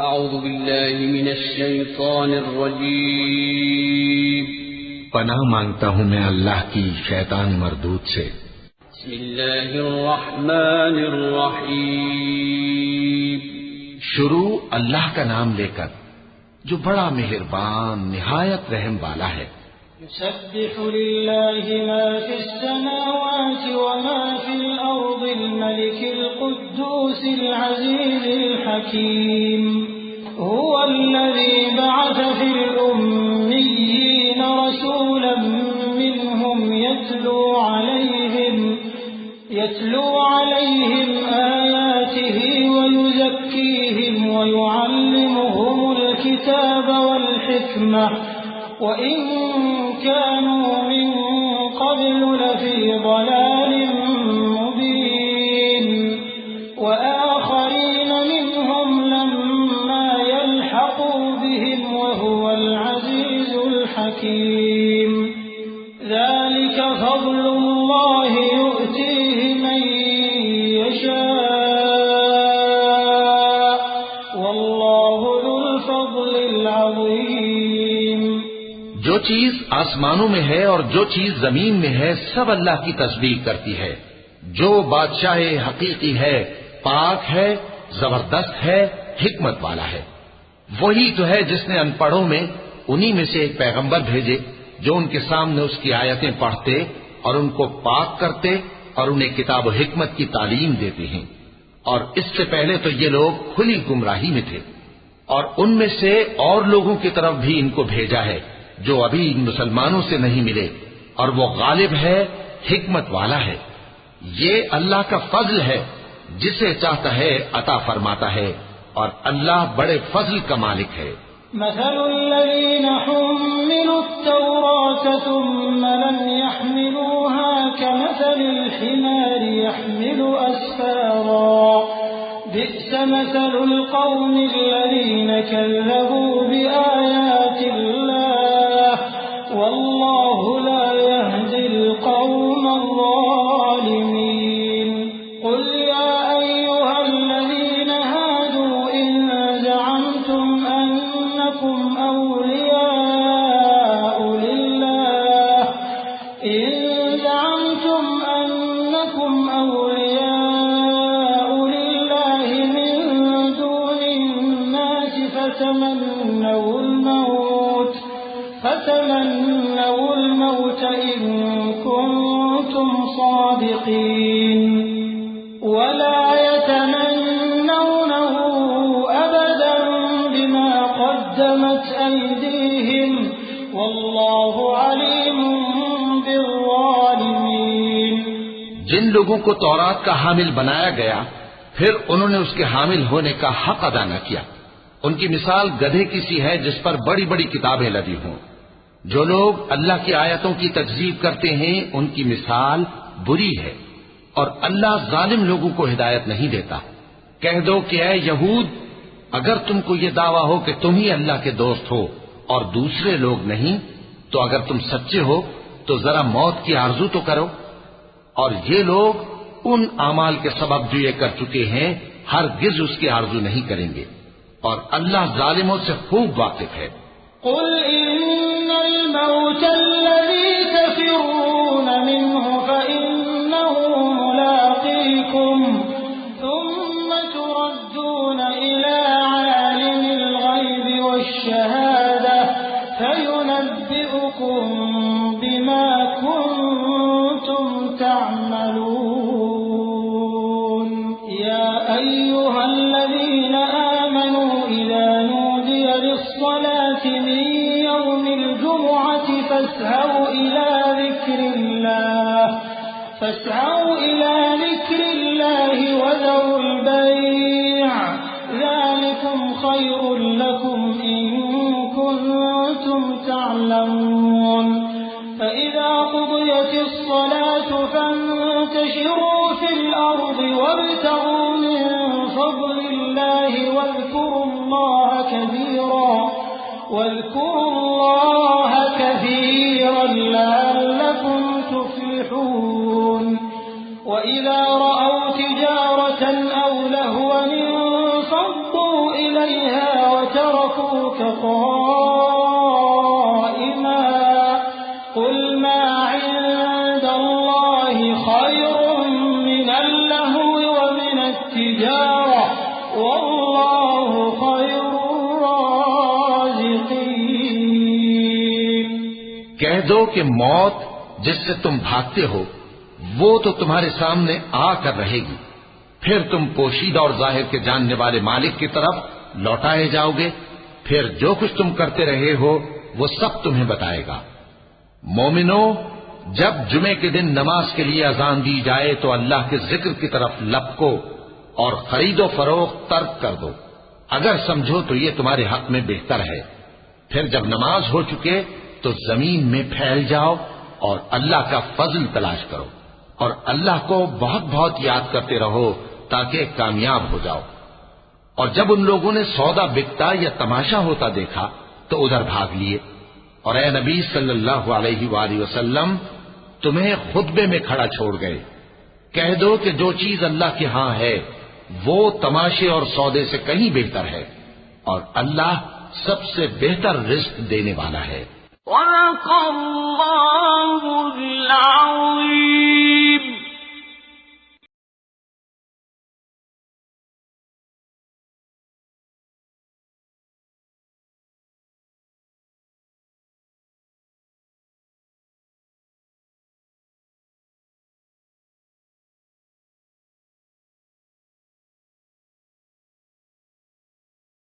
اعوذ باللہ من الشیطان الرجیم پناہ مانگتا ہوں میں اللہ کی شیطان مردود سے۔ بسم اللہ الرحمن الرحیم شروع اللہ کا نام لے کر جو بڑا مہربان نہایت رحم والا ہے۔ يسبح لله ما في السماوات وما في الأرض الملك القدوس العزيز الحكيم هو الذي بعث في الأميين رسولا منهم يتلو عليهم آياته ويزكيهم ويعلمهم الكتاب والحكمة وإن كانوا من قبل لفي ضلال مبين وآخرين منهم لما يلحقوا بهم وهو العزيز الحكيم ذلك فضل الله يؤتيه من يشاء والله ذو الفضل العظيم۔ جو چیز آسمانوں میں ہے اور جو چیز زمین میں ہے سب اللہ کی تسبیح کرتی ہے۔ جو بادشاہ حقیقی ہے، پاک ہے، زبردست ہے، حکمت والا ہے۔ وہی تو ہے جس نے ان پڑھوں میں انہی میں سے ایک پیغمبر بھیجے جو ان کے سامنے اس کی آیتیں پڑھتے اور ان کو پاک کرتے اور انہیں کتاب و حکمت کی تعلیم دیتے ہیں، اور اس سے پہلے تو یہ لوگ کھلی گمراہی میں تھے، اور ان میں سے اور لوگوں کی طرف بھی ان کو بھیجا ہے جو ابھی مسلمانوں سے نہیں ملے، اور وہ غالب ہے، حکمت والا ہے۔ یہ اللہ کا فضل ہے، جسے چاہتا ہے عطا فرماتا ہے، اور اللہ بڑے فضل کا مالک ہے۔ مثل الذين حملوا التوراة ثم لم يحملوها كمثل الحمار يحمل أسفارا بئس مثل القوم الذين كذبوا بآيات الله والله لا يهدي القوم الظالمين۔ قل يا أيها الذين هادوا إن زعمتم أنكم أولياء لله من دون الناس فتمنوا الموت إن كنتم صادقين ولا يتمنونه أبدا بما قدمت أيديهم والله عليم بالظالمين۔ جن لوگوں کو تورات کا حامل بنایا گیا پھر انہوں نے اس کے حامل ہونے کا حق ادا نہ کیا، ان کی مثال گدھے کی سی ہے جس پر بڑی بڑی کتابیں لدی ہوں۔ جو لوگ اللہ کی آیتوں کی تکذیب کرتے ہیں ان کی مثال بری ہے، اور اللہ ظالم لوگوں کو ہدایت نہیں دیتا۔ کہہ دو کہ اے یہود، اگر تم کو یہ دعویٰ ہو کہ تم ہی اللہ کے دوست ہو اور دوسرے لوگ نہیں، تو اگر تم سچے ہو تو ذرا موت کی آرزو تو کرو، اور یہ لوگ ان اعمال کے سبب جو یہ کر چکے ہیں ہرگز اس کی آرزو نہیں کریں گے، اور اللہ ظالموں سے خوب واقف ہے۔ قل إن الموت الذي تفرون منه فإنه ملاقيكم ثم تردون إلى عالم الغيب والشهادة فينبئكم بما كنتم تعملون۔ يا أيها الذين آمنوا إذا نودي للصلاة من يوم الجمعة فاسعوا إلى ذكر الله وذروا البيع ذلكم خير لكم إن كنتم تعلمون۔ فإذا قضيت الصلاة فانتشروا في الأرض وابتغوا من فضل الله واذكروا الله كثيرا لعلكم تفلحون۔ وإذا رأوا تجارة أو لهوا انفضوا إليها رأوك قائما قل ما عند الله خير من اللهو ومن التجارة والله خير الرازقين۔ کہہ دو کہ موت جس سے تم بھاگتے ہو وہ تو تمہارے سامنے آ کر رہے گی، پھر تم پوشیدہ اور ظاہر کے جاننے والے مالک کی طرف لوٹائے جاؤ گے، پھر جو کچھ تم کرتے رہے ہو وہ سب تمہیں بتائے گا۔ مومنو، جب جمعے کے دن نماز کے لیے اذان دی جائے تو اللہ کے ذکر کی طرف لپکو اور خرید و فروخت ترک کر دو، اگر سمجھو تو یہ تمہارے حق میں بہتر ہے۔ پھر جب نماز ہو چکے تو زمین میں پھیل جاؤ اور اللہ کا فضل تلاش کرو، اور اللہ کو بہت بہت یاد کرتے رہو تاکہ کامیاب ہو جاؤ۔ اور جب ان لوگوں نے سودا بکتا یا تماشا ہوتا دیکھا تو ادھر بھاگ لیے، اور اے نبی صلی اللہ علیہ وآلہ وسلم تمہیں خطبے میں کھڑا چھوڑ گئے۔ کہہ دو کہ جو چیز اللہ کے ہاں ہے وہ تماشے اور سودے سے کہیں بہتر ہے، اور اللہ سب سے بہتر رزق دینے والا ہے۔ صدق اللہ